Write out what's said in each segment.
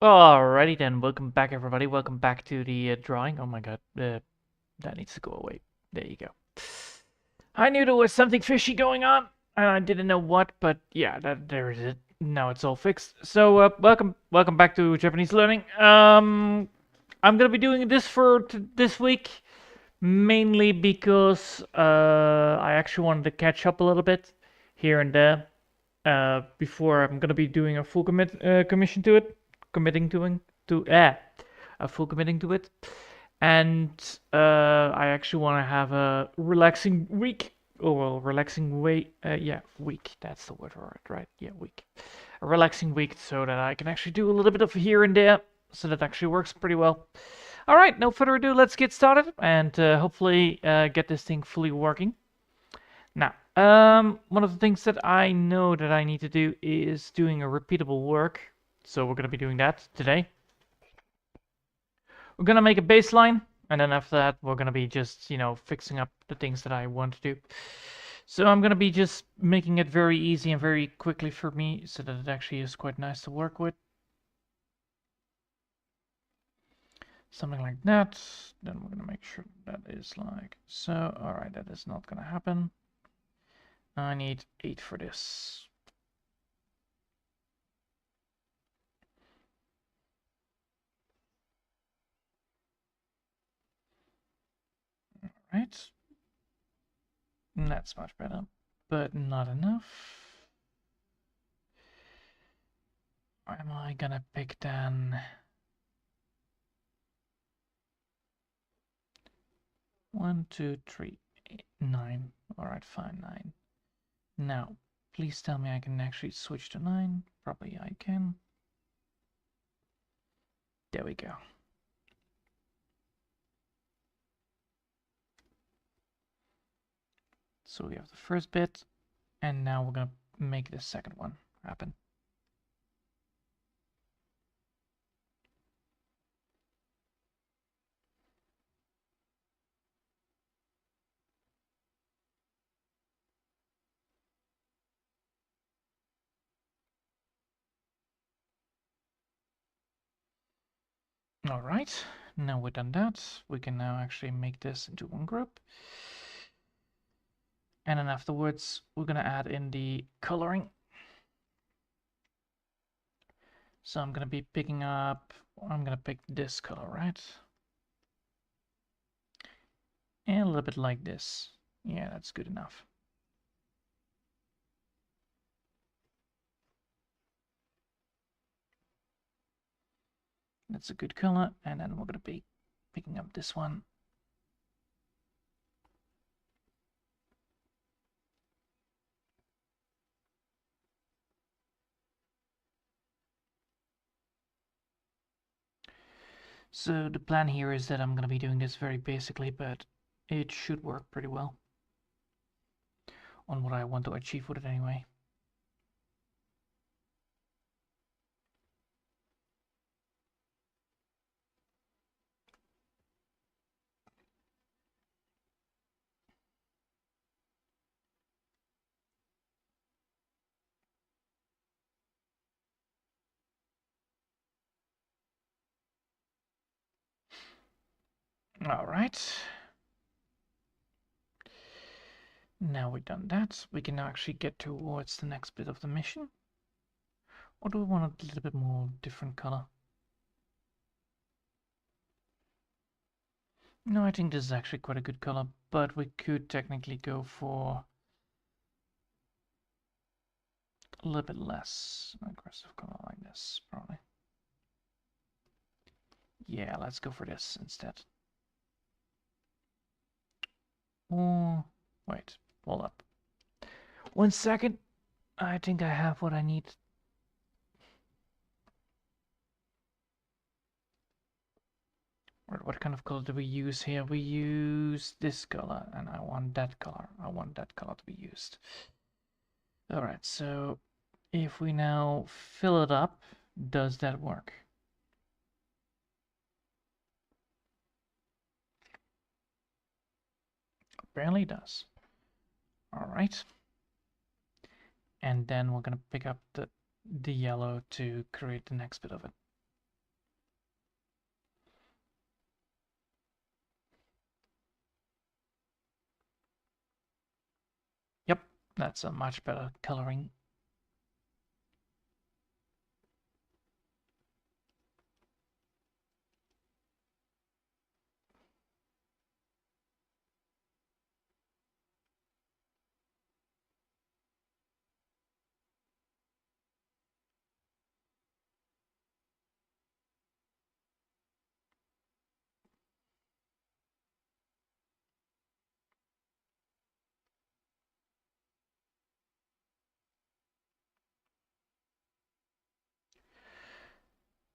Alrighty then, welcome back everybody. Welcome back to the drawing. Oh my god, that needs to go away. There you go. I knew there was something fishy going on, and I didn't know what, but yeah, there is it. Now it's all fixed. So welcome back to Japanese Learning. I'm gonna be doing this for this week mainly because I actually wanted to catch up a little bit here and there before I'm gonna be doing a full commission to it, committing to a full committing to it, and I actually want to have a relaxing week. Oh well, relaxing way. Yeah, week. That's the word for it, right? Yeah, week. A relaxing week, so that I can actually do a little bit of here and there. So that actually works pretty well. All right, no further ado, let's get started and hopefully get this thing fully working. Now, one of the things that I know that I need to do is doing a repeatable work. So we're going to be doing that today. We're going to make a baseline, and then after that, we're going to be just, fixing up the things that I want to do. So I'm going to be just making it very easy and very quickly for me so that it actually is quite nice to work with. Something like that. Then we're going to make sure that is like so. All right, that is not going to happen. I need 8 for this. Right. That's much better, but not enough. Am I gonna pick then? 1, 2, 3, 8, 9. Alright, fine, 9. Now, please tell me I can actually switch to 9. Probably I can. There we go. So we have the first bit, and now we're gonna make the second one happen. Alright, now we've done that, we can now actually make this into one group. And then afterwards, we're gonna add in the coloring. So I'm gonna be picking up, I'm gonna pick this color, right? And a little bit like this. Yeah, that's good enough. That's a good color. And then we're gonna be picking up this one. So the plan here is that I'm gonna be doing this very basically, but it should work pretty well on what I want to achieve with it anyway. All right. Now we've done that, we can now actually get towards the next bit of the mission. Or do we want a little bit more different color? No, I think this is actually quite a good color, but we could technically go for a little bit less aggressive color like this, probably. Yeah, let's go for this instead. Oh, wait, hold up. 1 second. I think I have what I need. What kind of color do we use here? We use this color, and I want that color. I want that color to be used. Alright, so if we now fill it up, does that work? Apparently it does. Alright. And then we're gonna pick up the yellow to create the next bit of it. That's a much better coloring.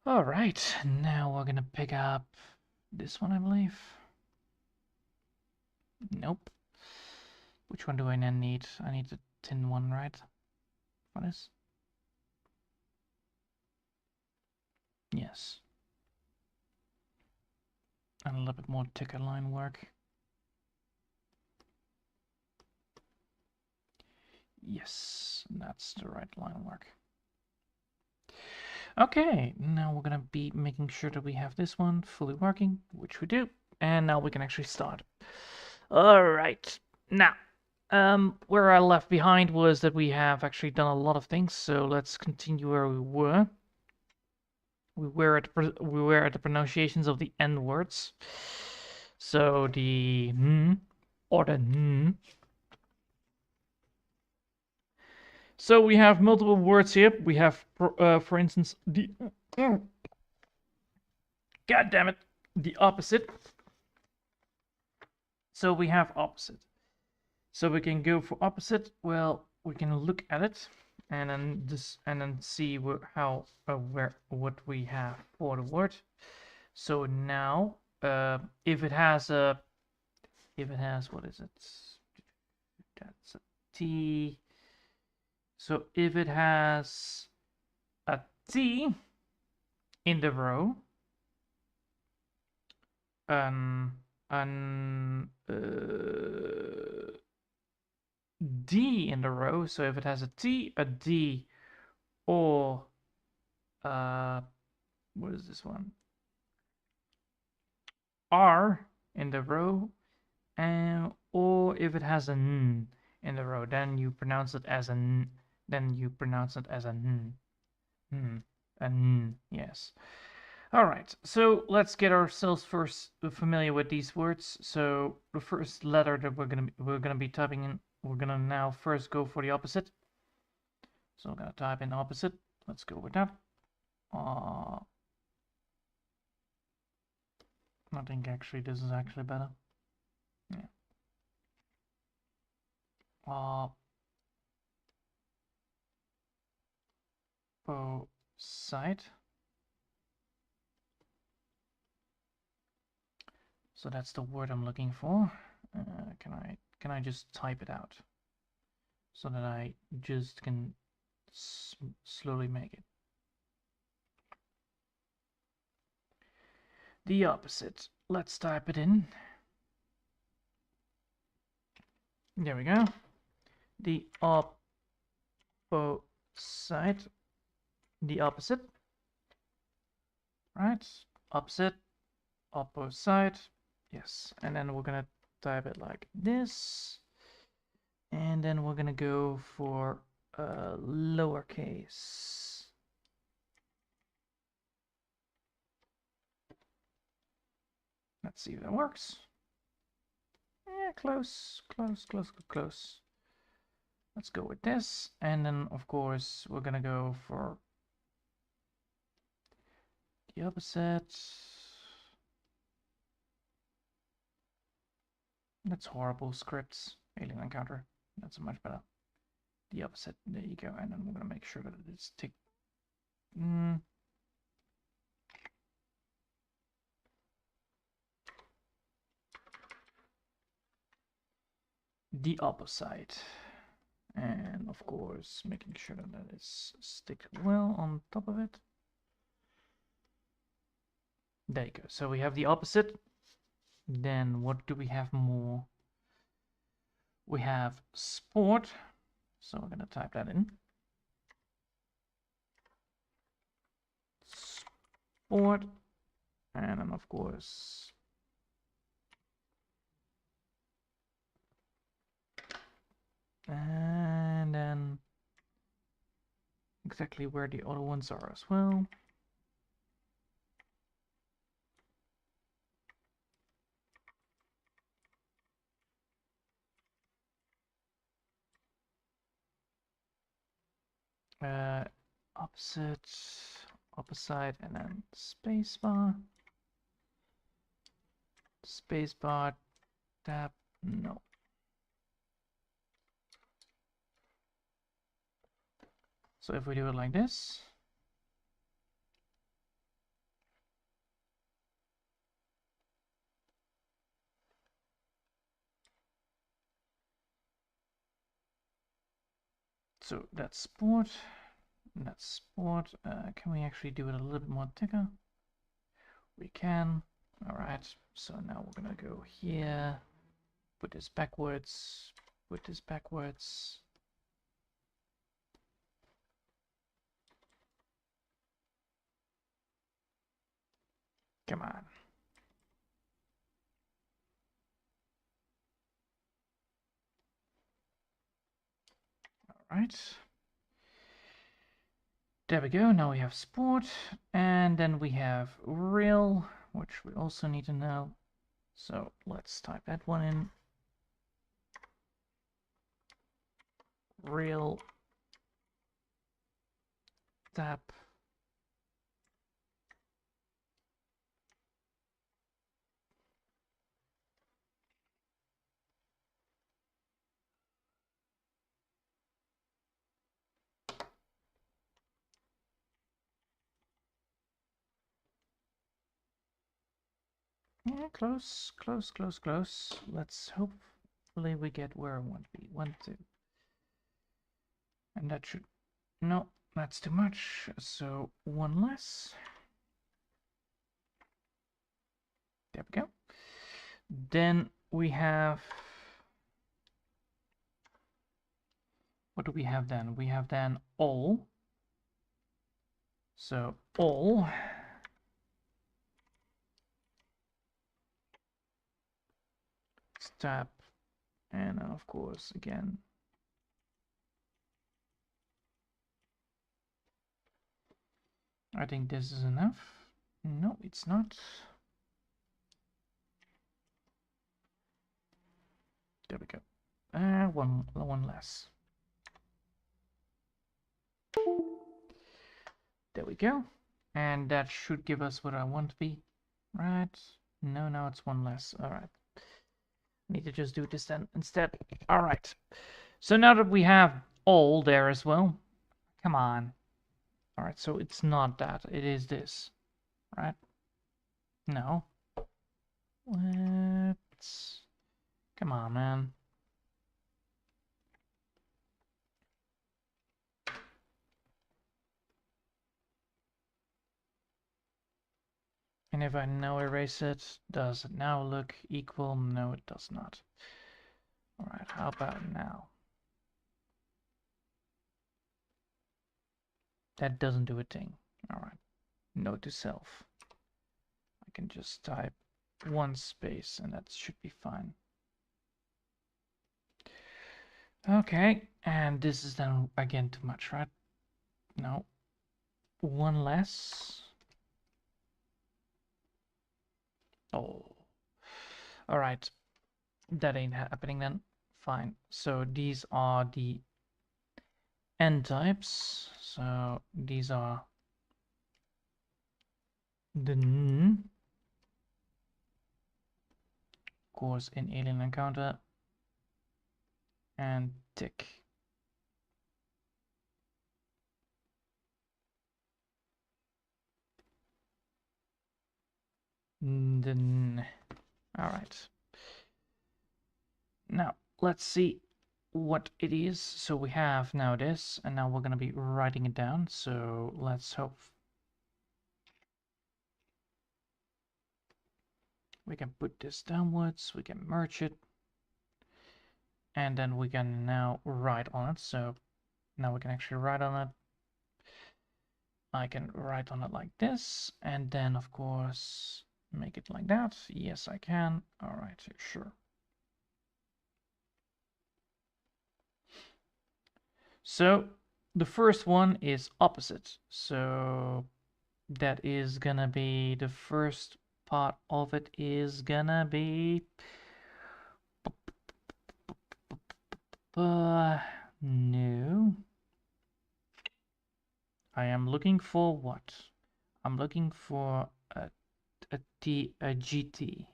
All right, now we're gonna pick up this one, I believe. Nope. Which one do I then need? I need the tin one, right? For this? Yes. And a little bit more ticker line work. Yes, that's the right line work. Okay, now we're gonna be making sure that we have this one fully working, which we do. And now we can actually start. All right. Now, where I left behind was that we have actually done a lot of things. So let's continue where we were. We were at the pronunciations of the N words. So the n or the n. So we have multiple words here. We have, for instance, the God damn it, the opposite. So we have opposite. So we can go for opposite. Well, we can look at it and then see what we have for the word. So now, if it has what is it? That's a T. So if it has a T in the row, D in the row. So if it has a T, a D, or what is this one? R in the row, and or if it has an N in the row, then you pronounce it as an. Then you pronounce it as an N. An. Yes. All right. So let's get ourselves first familiar with these words. So the first letter that we're gonna be typing in. We're gonna now first go for the opposite. So I'm gonna type in opposite. Let's go with that. I think actually this is actually better. Yeah. Opposite. So that's the word I'm looking for. Can I just type it out so that I just can slowly make it? The opposite. Let's type it in. There we go. The opposite. The opposite. Right? Opposite. Opposite. Yes. And then we're gonna type it like this. And then we're gonna go for lowercase. Let's see if that works. Yeah, close. Let's go with this. And then, of course, we're gonna go for the opposite. That's horrible scripts. Alien Encounter. That's much better. The opposite. There you go. And then we're gonna make sure that it's ticked. The opposite. And of course, making sure that that is stick well on top of it. There you go. So we have the opposite. Then what do we have more? We have sport. So we're going to type that in. Sport. And then, of course, and then exactly where the other ones are as well. Opposite, opposite, and then spacebar. Spacebar, tab, no. So if we do it like this, so that's sport, that's sport. Can we actually do it a little bit more thicker? We can. All right, so now we're gonna go here, put this backwards, put this backwards. Come on. All right. There we go. Now we have sport, and then we have real, which we also need to know. So let's type that one in. Real tab. Yeah, close, close, close, close. Let's hopefully we get where I want to be. 1, 2. And that should... No, that's too much. So one less. There we go. Then we have... What do we have then? We have then all. So all... Tab, and of course again I think this is enough. No, it's not. There we go. One less. There we go, and that should give us what I want to be, right? No, now it's one less. All right, need to just do this then instead. All right, so now that we have all there as well, come on. All right, so it's not that, it is this, right? No. Let's... Come on, man. And if I now erase it, does it now look equal? No, it does not. All right, how about now? That doesn't do a thing. All right, note to self. I can just type one space and that should be fine. Okay, and this is then again too much, right? No, one less. Oh, all right, that ain't happening then. Fine, so these are the n types, so these are the n, of course, in Alien Encounter, and tick. Then, all right. Now let's see what it is. So we have now this, and now we're gonna be writing it down. So let's hope we can put this downwards. We can merge it, and then we can now write on it. So now we can actually write on it. I can write on it like this, and then of course make it like that. Yes, I can. All right, sure. So the first one is opposite. So that is gonna be the first part of it is gonna be no. I am looking for what? I'm looking for a GT.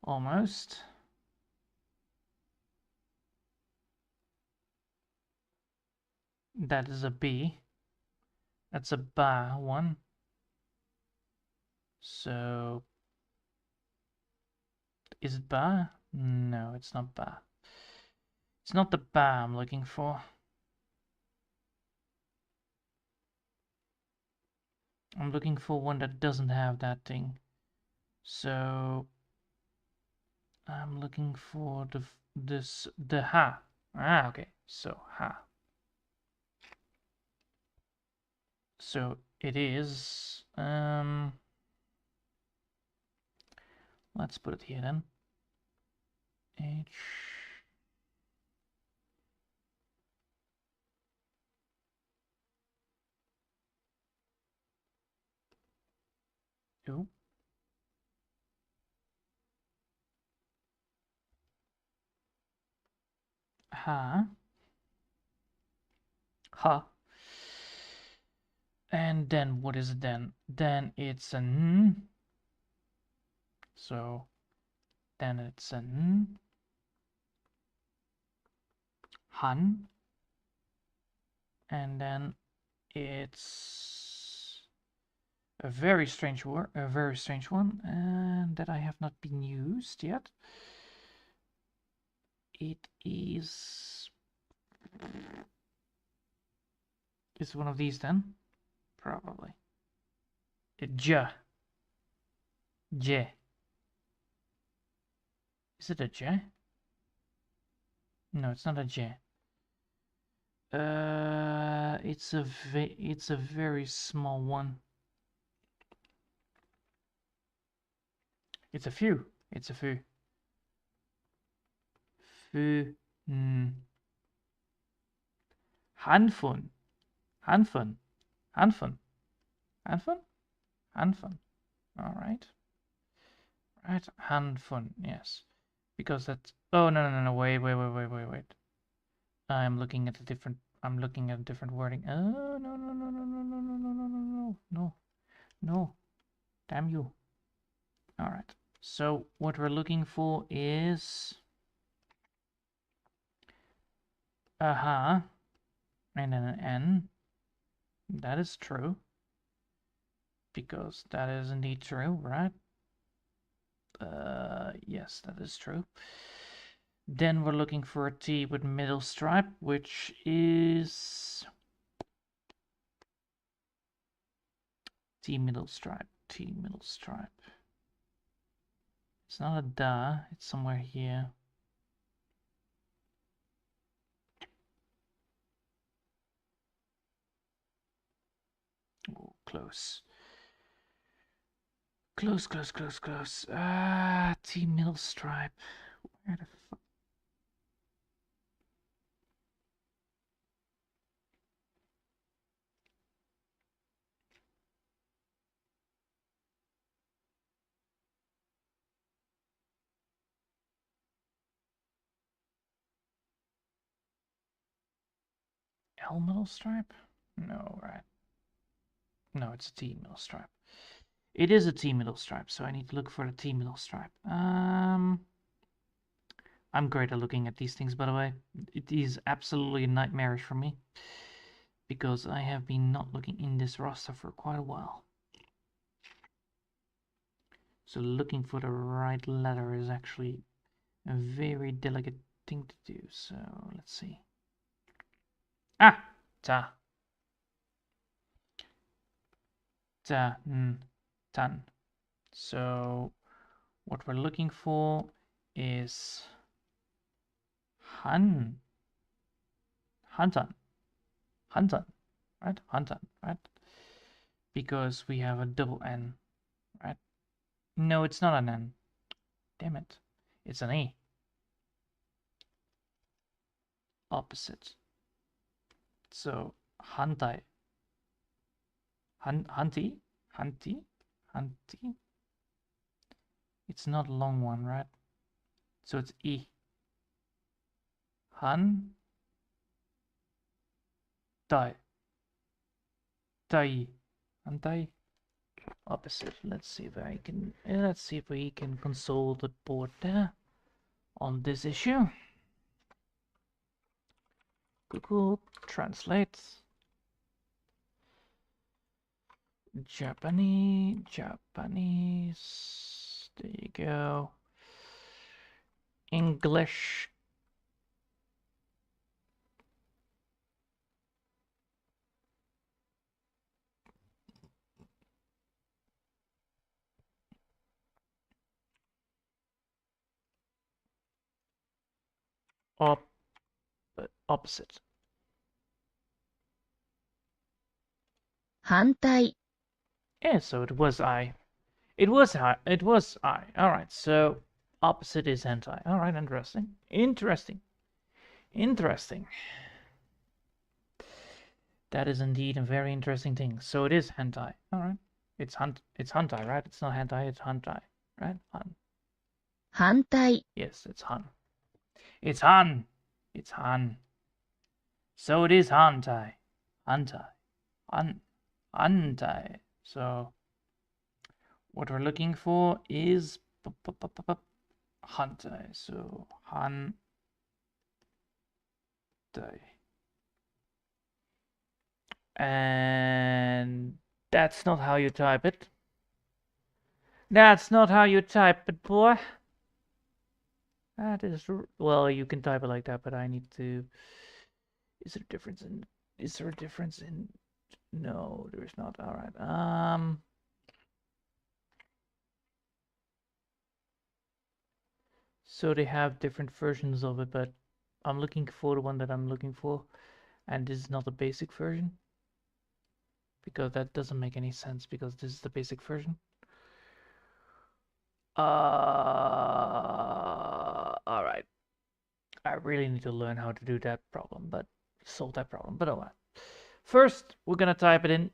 Almost. That is a B. That's a ba one. So is it ba? No, it's not ba. It's not the ba I'm looking for. I'm looking for one that doesn't have that thing. So I'm looking for the ha. Ah, okay. So ha. So it is let's put it here then. H O ha ha. And then what is it then? Then it's an. So then it's an han. And then it's a very strange word, a very strange one, and that I have not been used yet. It is one of these then, probably. J. J. Is it a J? No, it's not a J. It's a very small one. It's a few. It's a few. Few. Handfun. Handfun. Handfun. Handfun? Handfun. All right. Right. Handfun. Yes. Because that's. Oh no. Wait. I'm looking at a different. I'm looking at a different wording. Oh no. Damn you. All right. So what we're looking for is and then an N. That is true. Because that is indeed true, right? Yes, that is true. Then we're looking for a T with middle stripe, which is T middle stripe. It's not a da, it's somewhere here. Oh, close. Close. T middle stripe. Where the fuck? L middle stripe? No, right. No, it's a T middle stripe. It is a T middle stripe, so I need to look for the T middle stripe. I'm great at looking at these things, by the way. It is absolutely nightmarish for me because I have been not looking in this roster for quite a while. So looking for the right letter is actually a very delicate thing to do. So let's see. Ah, ta. Tan. So what we're looking for is Hantan, right? Hantan, right? Because we have a double N, right? No, it's not an N. Damn it. It's an E. opposite. So hantai. Hanti? Hanti? Hanti? It's not a long one, right? So it's I. Han. Tai. Tai. Hantai. Opposite. Let's see if I can. Let's see if we can console the board there on this issue. Google Translate. Japanese. There you go. English. Opposite. 反対 Yeah, so it was I. It was I. It was I. Alright, so opposite is hentai. Alright, interesting. Interesting. Interesting. That is indeed a very interesting thing. So it is hentai. Alright. It's hentai, right? It's not hentai, it's hentai. Right? Han. 反対 Yes, it's Han. It's Han. It's Han. So it is hentai. Hentai. Hentai. So what we're looking for is hentai. So hentai. And that's not how you type it. That's not how you type it, boy. That is, well, you can type it like that, but I need to. Is there a difference in? Is there a difference in? No, there is not. All right. So they have different versions of it, but I'm looking for the one that I'm looking for, and this is not the basic version because that doesn't make any sense because this is the basic version. All right. I really need to learn how to do that problem, but solve that problem. But oh well. First, we're gonna type it in.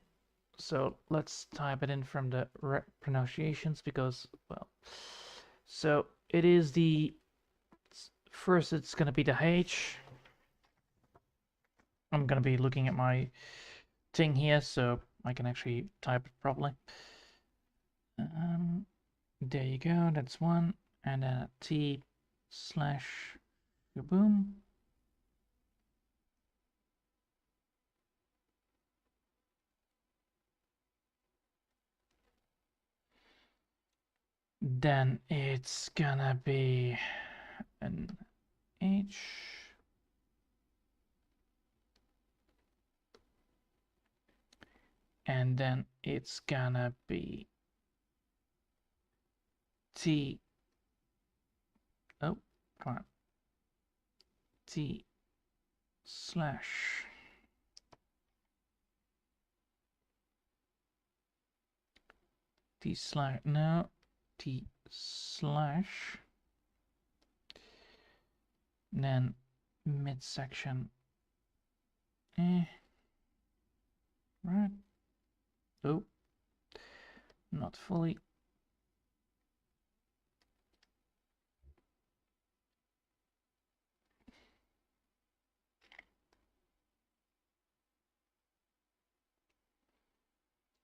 So let's type it in from the pronunciations because, well, so it is the first. It's gonna be the H. I'm gonna be looking at my thing here so I can actually type it properly. There you go. That's one, and then a T slash boom. Then it's gonna be an H. And then it's gonna be T. Oh, come on. T slash. T slash. No. T slash. And then midsection. Right. Oh. Not fully.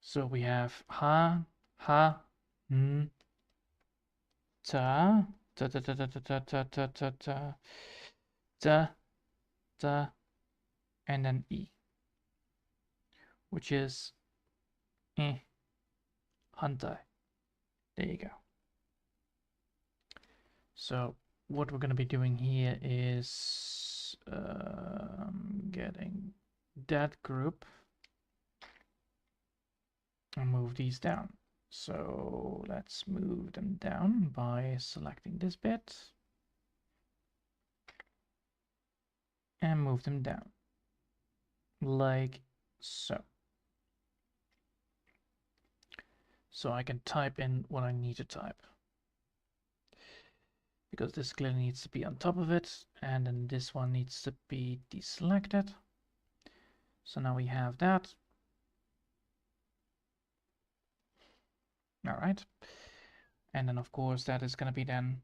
So we have ha, ha, ta, ta, ta, ta, ta, ta, ta, ta, ta, ta, ta, ta, and then e, which is hantai. There you go. So what we're going to be doing here is getting that group and move these down. So let's move them down by selecting this bit and move them down like so. So I can type in what I need to type. because this clearly needs to be on top of it, and then this one needs to be deselected. So now we have that. All right. And then of course that is going to be then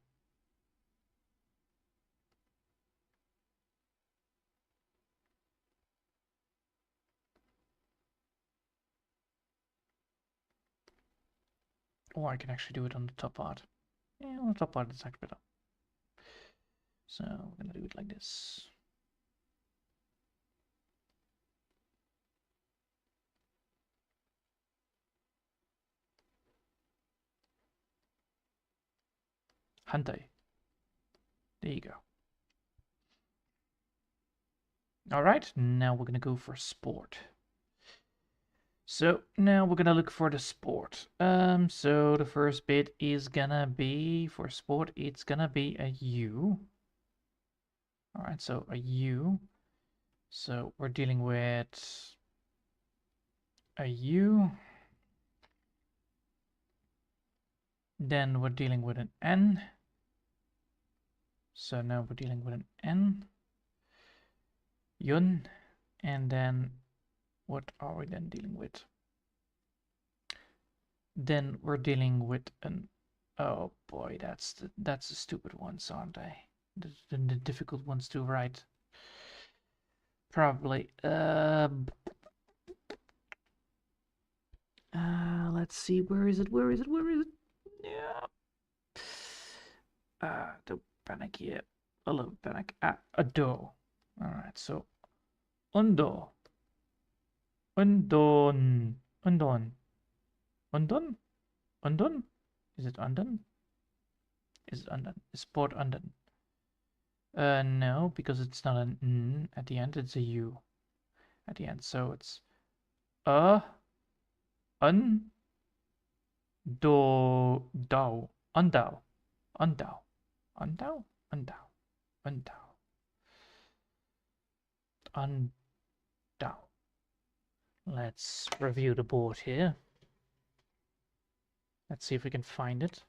or I can actually do it on the top part. Yeah, on the top part it's actually better. So we're gonna do it like this. Hantai. There you go. All right, now we're gonna go for sport. So now we're gonna look for the sport. So the first bit is gonna be for sport. It's gonna be a U. All right, so a U. So we're dealing with a U. Then we're dealing with an N. So now we're dealing with an N. Yun. And then what are we then dealing with? Then we're dealing with an, oh boy, that's the stupid ones, aren't they? The difficult ones to write. Probably. Let's see, where is it? Where is it? Where is it? Yeah. Don't panic here. A little panic. A do. All right, so undo, undone, undone, undone, undone. Is it undone? Is it undone? Is sport undone? No, because it's not an N at the end, it's a U at the end. So it's a, un, do, dow, undow, undow, undow, undow, undow, undow. Let's review the board here. Let's see if we can find it.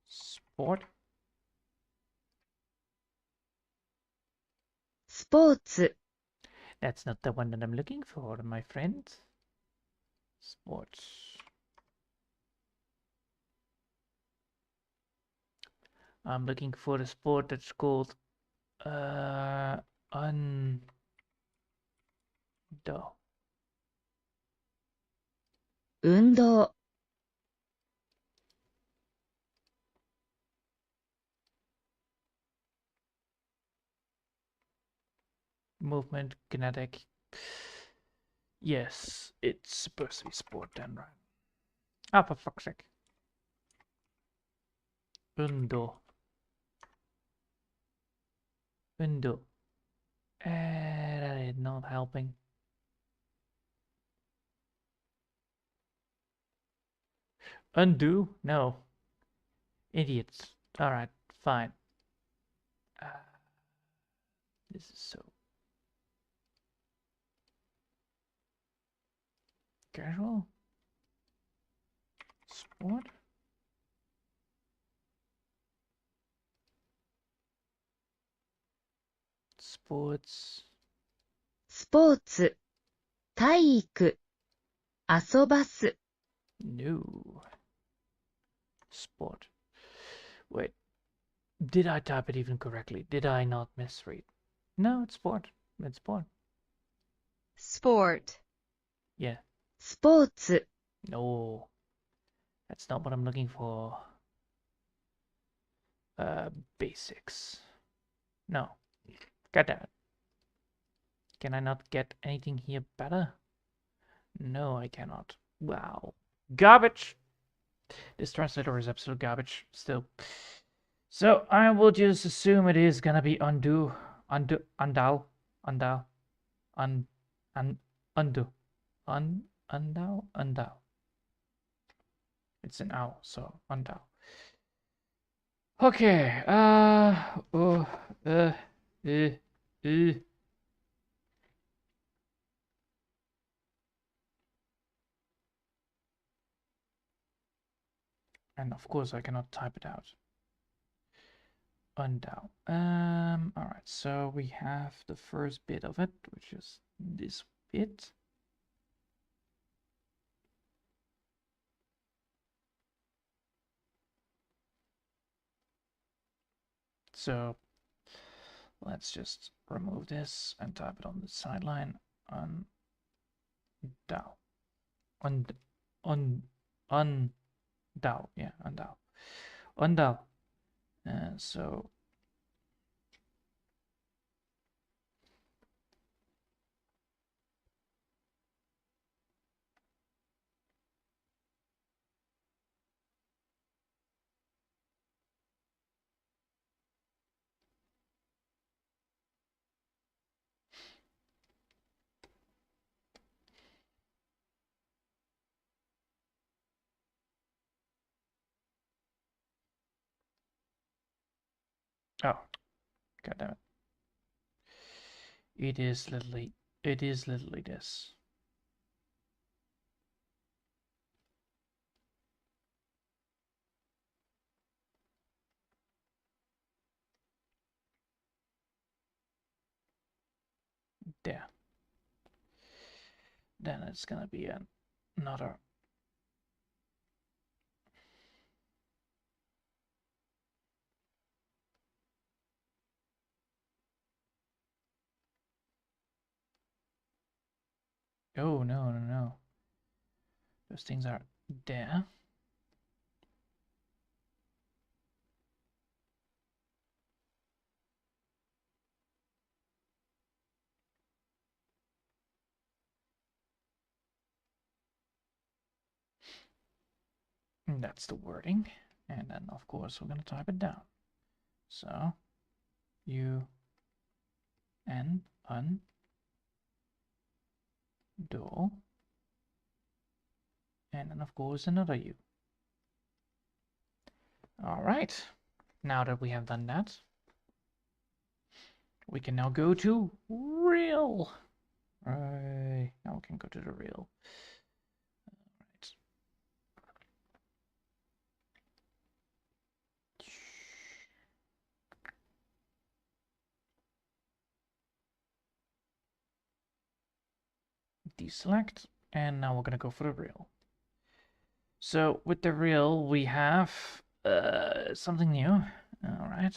Sport. スポーツ、 That's not the one that I'm looking for, my friend. Sports. I'm looking for the sport that's called undo.運動、 Movement, kinetic. Yes, it's supposed to be sport then, right? Ah, for fuck's sake. Undo. Undo. That is not helping. Undo? No. Idiots. Alright, fine. This is so casual. Sport? Sports. スポーツ、体育、遊ばす、 No. Sport. Wait. Did I type it even correctly? Did I not misread? No, it's sport. It's sport. Sport. Yeah. スポーツ、 No. That's not what I'm looking for. Basics. No. Get that. Can I not get anything here better? No, I cannot. Wow. Garbage! This translator is absolute garbage, still. So, I will just assume it is gonna be undo, undao, undao, undo, undao. It's an ow, so undao. Okay, uh. And of course I cannot type it out. Undao. All right, so we have the first bit of it, which is this bit. So let's just remove this and type it on the sideline. Undao. Undao. Yeah, undao. Undao. So oh, god damn it. It is literally this. There. Then it's gonna be another. Oh no, no, no. Those things are there. And that's the wording. And then of course we're gonna type it down. So U N un do, and then of course another U. All right. Now that we have done that, we can now go to real. Right. Now we can go to the real. Right. Deselect, and now we're gonna go for the real. So with the real, we have something new. All right.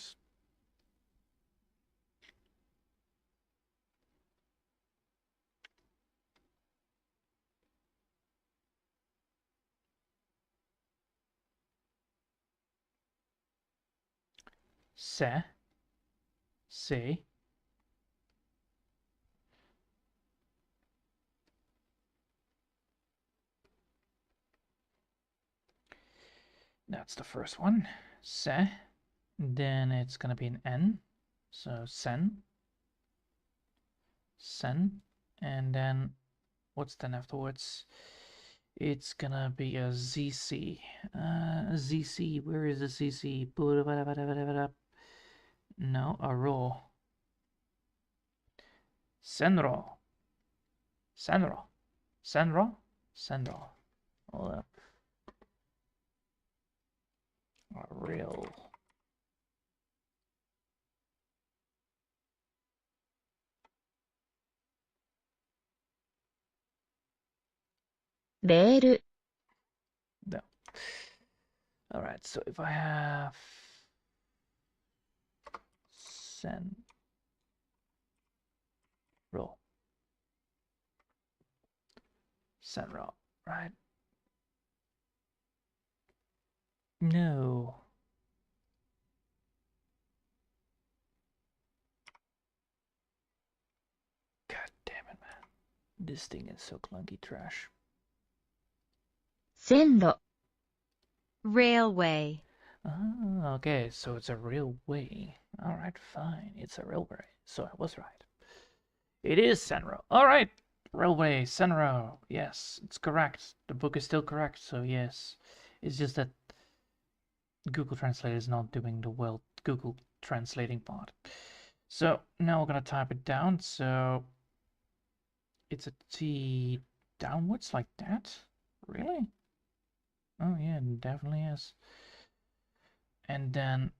Se, se, that's the first one. Se, then it's gonna be an N, so sen, sen, and then what's then afterwards? It's gonna be a ZC. ZC, where is the ZC? No, a roll. Senro. Senro. Senro? Senro. Hold up. A real. Rail. No. Alright, so if I have sen roll. Senro, right? No. God damn it, man. This thing is so clunky trash. 線路。Railway. Ah, okay, so it's a railway. Alright, fine. It's a railway. So I was right. It is Senro. Alright, railway, Senro. Yes, it's correct. The book is still correct, so yes. It's just that Google Translate is not doing the well Google translating part. So now we're gonna type it down. So it's a T downwards like that? Really? Oh yeah, it definitely is. And then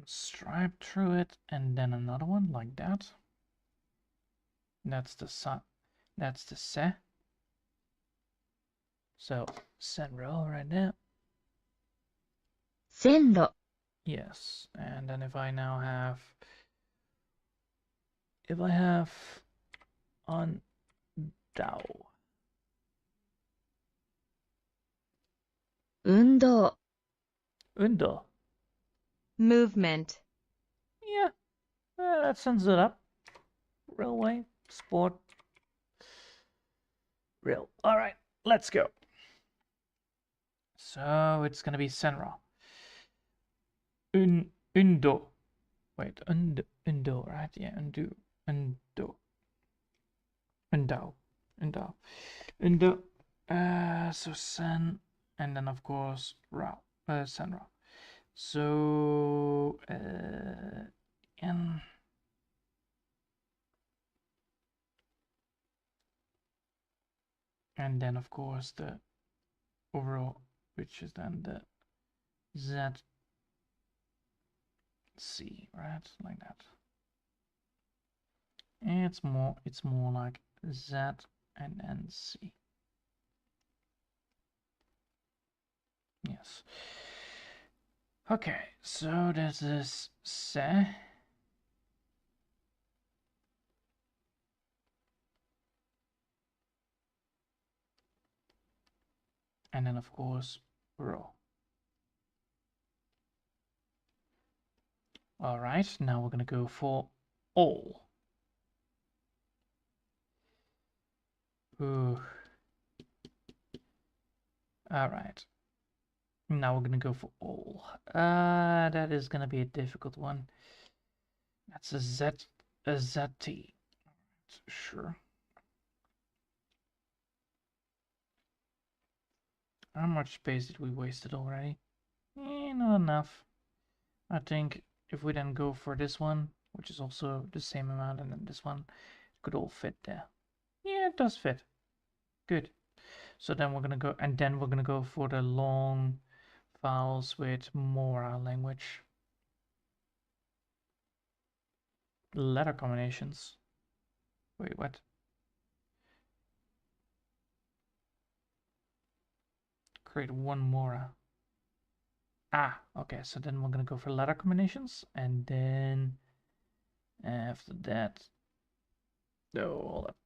stripe through it, and then another one like that. That's the sa. That's the se. So senro right there. 線路、 Yes, and then if I now have, if I have on dao, 運動、 undo. movement, Yeah, that sums it up. Railway, sport, rail. All right, let's go. So it's gonna be senra. Undo. Wait, undo, right? Yeah, undo. So sen, and then of course ra, senra. So and then of course the overall, which is then the z c, right? Like that. It's more like z and then c. Yes. Okay, so this is se. And then of course ro. All right, now we're gonna go for all. Ooh. All right. Now we're gonna go for all. That is gonna be a difficult one. That's a ZT. Sure. How much space did we wasted already? Not enough. I think if we then go for this one, which is also the same amount, and then this one, it could all fit there. Yeah, it does fit. Good. So then we're gonna go, and then we're gonna go for the long vowels with Mora language. Letter combinations. Wait, what? Create one Mora. Ah, okay, so then we're gonna go for letter combinations, and then after that, no, hold up.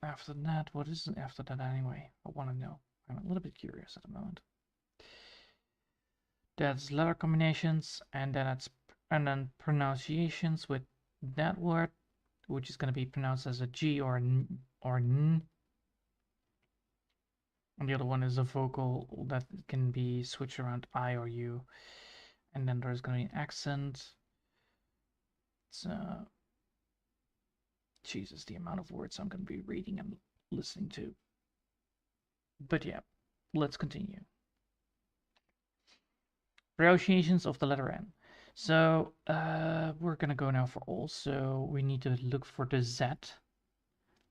After that, what is after that anyway? I want to know. I'm a little bit curious at the moment. That's letter combinations, and then pronunciations with that word, which is gonna be pronounced as a G or n. And the other one is a vocal that can be switched around I or U. And then there's going to be an accent. It's, Jesus, the amount of words I'm going to be reading and listening to. But yeah, let's continue. Pronunciations of the letter N. So we're going to go now for all. So we need to look for the Z.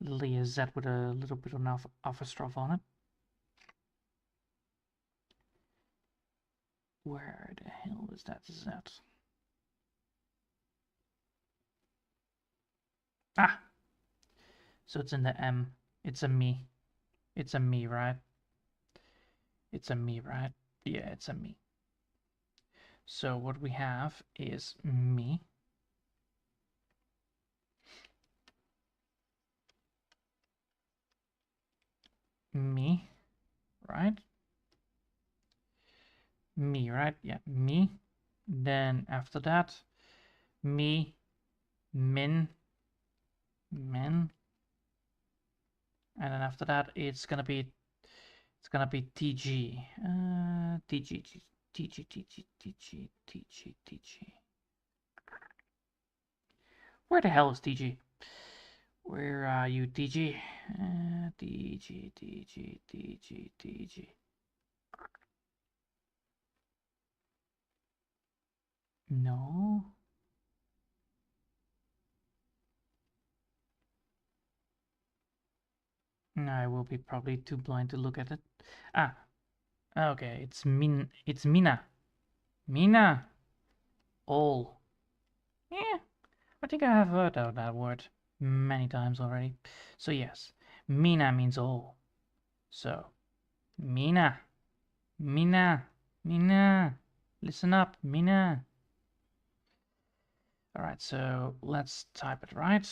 Literally a Z with a little bit of apostrophe on it. Where the hell is that Z? Ah! So it's in the M. It's a me. It's a me, right? It's a me, right? Yeah, it's a me. So what we have is me. Me, right? Me, right? Yeah, me. Then after that, me, min, men. And then after that, it's gonna be TG. TG, TG, TG, TG, TG, TG. Where the hell is TG? Where are you, TG? TG, TG, TG, TG. No. I will be probably too blind to look at it. Ah, okay. It's Mina. Mina. All. Yeah, I think I have heard of that word many times already. So yes, Mina means all. So, Mina. Mina. Mina. Listen up, Mina. Alright, so let's type it right.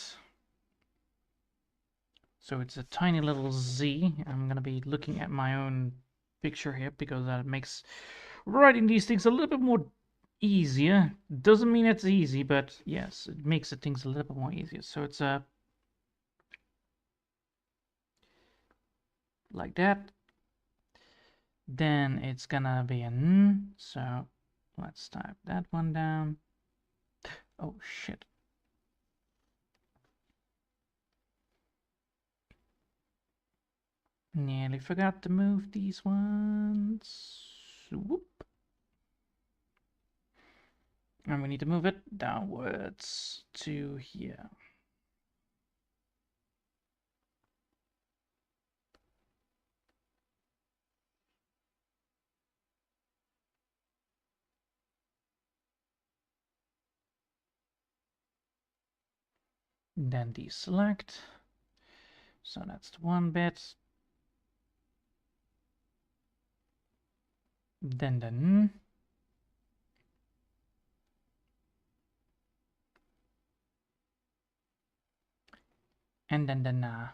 So it's a tiny little Z. I'm gonna be looking at my own picture here because that makes writing these things a little bit more easier. Doesn't mean it's easy, but yes, it makes the things a little bit more easier. So it's a like that. Then it's gonna be an, so let's type that one down. Oh shit. Nearly forgot to move these ones. Whoop. And we need to move it downwards to here. Then deselect. So that's the one bit. Then the N. And then the Na.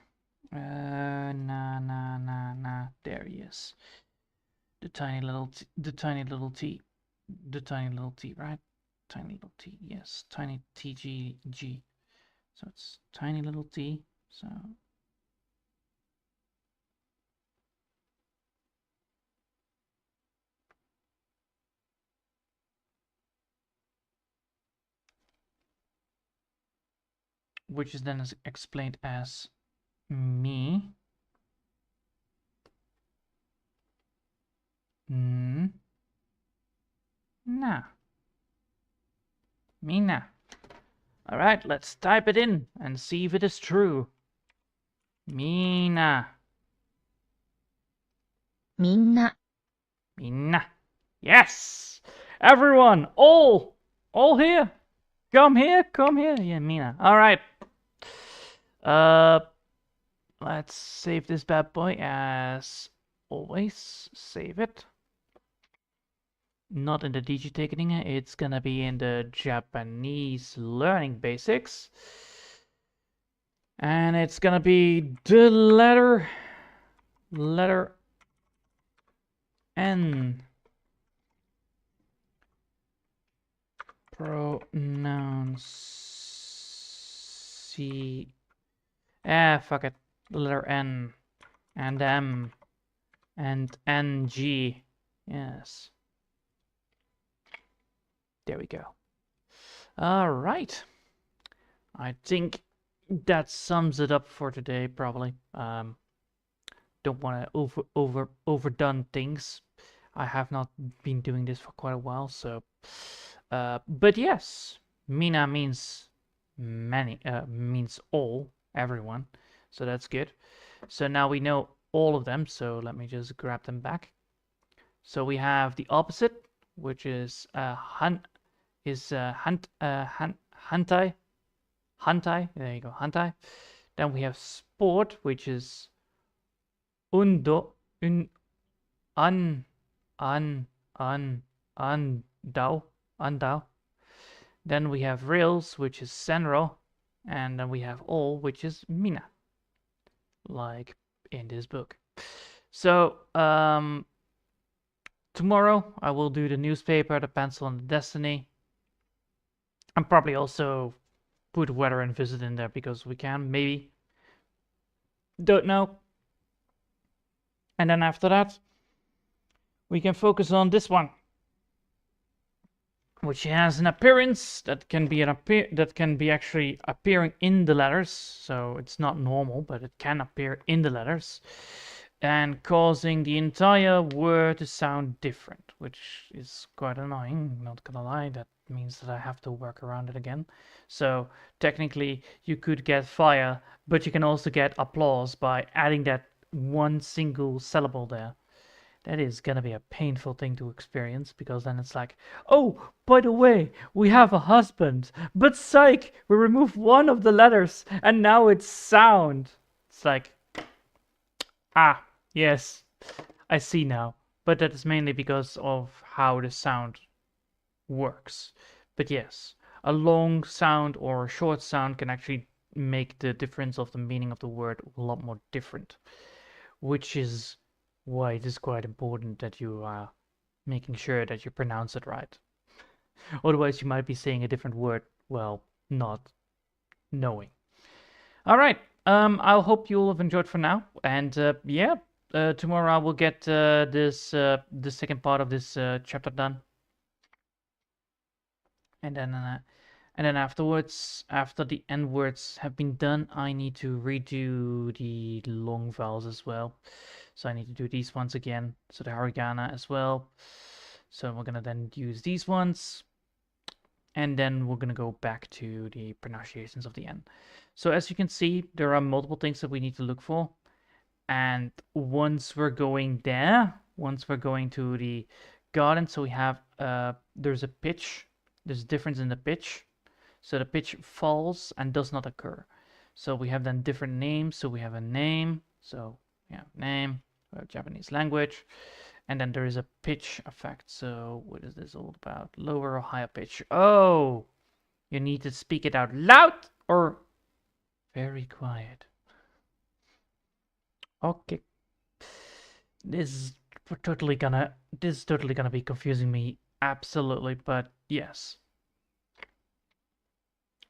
Na. There he is. The tiny little T, the tiny little T. The tiny little T, right? Tiny little T, yes. Tiny TGG. So it's tiny little T. So which is then explained as me. Na. Mina. All right, let's type it in and see if it is true. Mina. Minna. Mina. Yes! Everyone, all here. Come here. Yeah, Mina. All right. Let's save this bad boy as always. Save it. Not in the Digiticketing, it's gonna be in the Japanese learning basics. And it's gonna be the letter N. Fuck it. The letter N and M and NG. Yes. There we go. All right. I think that sums it up for today, probably. Don't want to overdone things. I have not been doing this for quite a while, so. But yes, Mina means many, means all, everyone. So that's good. So now we know all of them. So let me just grab them back. So we have the opposite, which is hantai. There you go, hantai. Then we have sport, which is andao. Then we have rails, which is senro, and then we have all, which is mina, like in this book. So tomorrow I will do the newspaper, the pencil, and the destiny. And probably also put weather and visit in there because we can, maybe. Don't know. And then after that, we can focus on this one, which has an appearance that can be actually appearing in the letters. So it's not normal, but it can appear in the letters and causing the entire word to sound different, which is quite annoying, not gonna lie. That means that I have to work around it again. So technically you could get fire, but you can also get applause by adding that one single syllable there. That is gonna be a painful thing to experience, because then it's like, oh, by the way, we have a husband, but psych, we remove one of the letters and now it's sound. It's like, ah, yes, I see now. But that is mainly because of how the sound works. But yes, a long sound or a short sound can actually make the difference of the meaning of the word a lot more different, which is why it is quite important that you are making sure that you pronounce it right. Otherwise, you might be saying a different word, well, not knowing. All right. I hope you all have enjoyed for now, and yeah, tomorrow I will get the second part of this chapter done, and then afterwards, after the end words have been done, I need to redo the long vowels as well. So I need to do these ones again. So the hiragana as well. So we're gonna then use these ones, and then we're gonna go back to the pronunciations of the end. So as you can see, there are multiple things that we need to look for. And once we're going there, once we're going to the garden, so we have there's a pitch, there's a difference in the pitch. So the pitch falls and does not occur. So we have then different names. So we have a name. So yeah, name, Japanese language. And then there is a pitch effect. So what is this all about? Lower or higher pitch? Oh, you need to speak it out loud or very quiet. Okay. This is totally gonna be confusing me. Absolutely, but yes.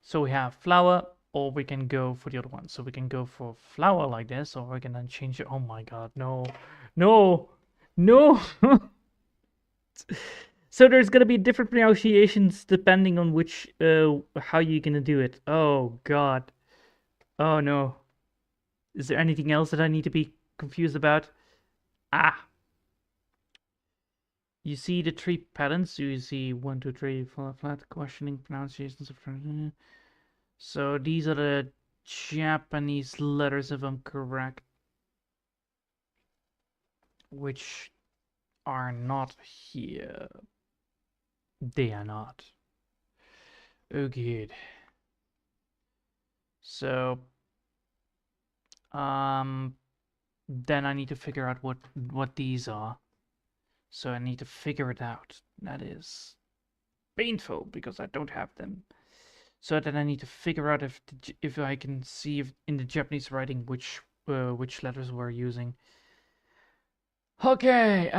So we have flower, or we can go for the other one. So we can go for flower like this, or we can then change it. Oh my god, no, no, no. So there's gonna be different pronunciations depending on which, how you're gonna do it. Oh god. Oh no. Is there anything else that I need to be confused about? Ah. You see the three patterns. You see 1, 2, 3, 4, flat, questioning, pronunciations of. So these are the Japanese letters, if I'm correct, which are not here. They are not. Oh, good. So, then I need to figure out what these are. So I need to figure it out. That is painful because I don't have them. So then I need to figure out if I can see if in the Japanese writing which letters we're using. Okay,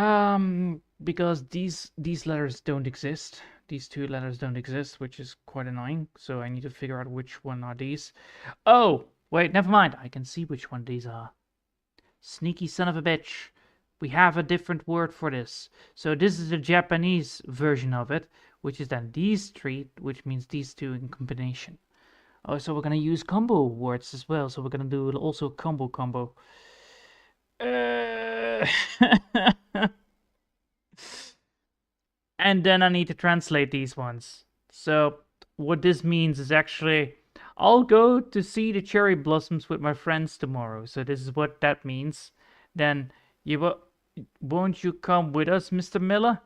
because these letters don't exist. These two letters don't exist, which is quite annoying. So I need to figure out which one are these. Oh, wait, never mind. I can see which one these are. Sneaky son of a bitch. We have a different word for this. So this is the Japanese version of it, which is then these three, which means these two in combination. Oh, so we're gonna use combo words as well. So we're gonna do also combo. And then I need to translate these ones. So what this means is actually, I'll go to see the cherry blossoms with my friends tomorrow. So this is what that means. Then won't you come with us, Mr. Miller?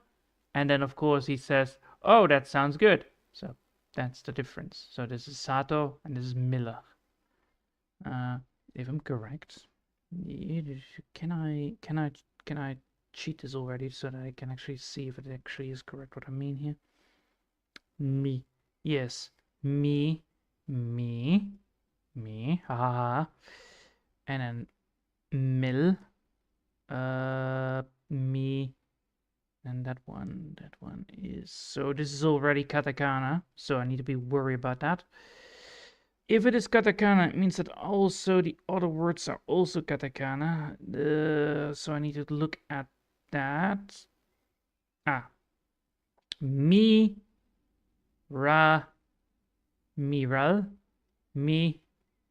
And then of course he says, oh, that sounds good. So that's the difference. So this is Sato and this is Miller. If I'm correct, can I cheat this already so that I can actually see if it actually is correct what I mean here? Me, yes, me, haha, and then mill, me, and that one is, so this is already katakana, so I need to be worried about that. If it is katakana, it means that also the other words are also katakana. So I need to look at that. Mi, ra, miral, mi,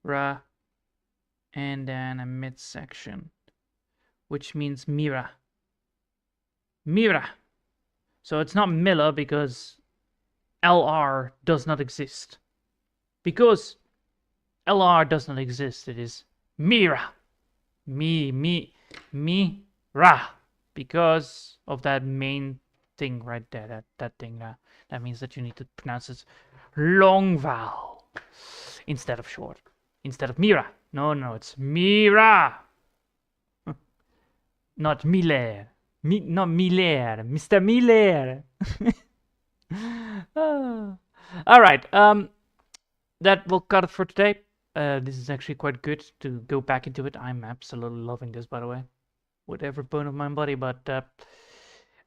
ra, and then a midsection, which means mira. Mira. So it's not Miller because LR does not exist. Because LR does not exist, it is Mira. Mi, ra. because of that main thing right there. That thing there. That means that you need to pronounce this long vowel instead of short. Instead of Mira. No, it's Mira. Not Miller. Not Miller. Mr. Miller. All right. That will cut it for today. This is actually quite good to go back into it. I'm absolutely loving this, by the way, with every bone of my body. But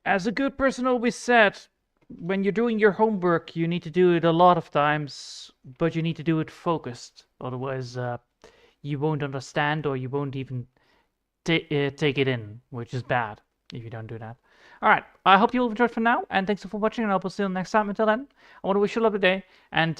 as a good person always said, when you're doing your homework, you need to do it a lot of times, but you need to do it focused. Otherwise, you won't understand, or you won't even take it in, which is bad if you don't do that. All right, I hope you all enjoyed for now, and thanks for watching, and I hope we'll see you next time. Until then, I want to wish you a lovely day, and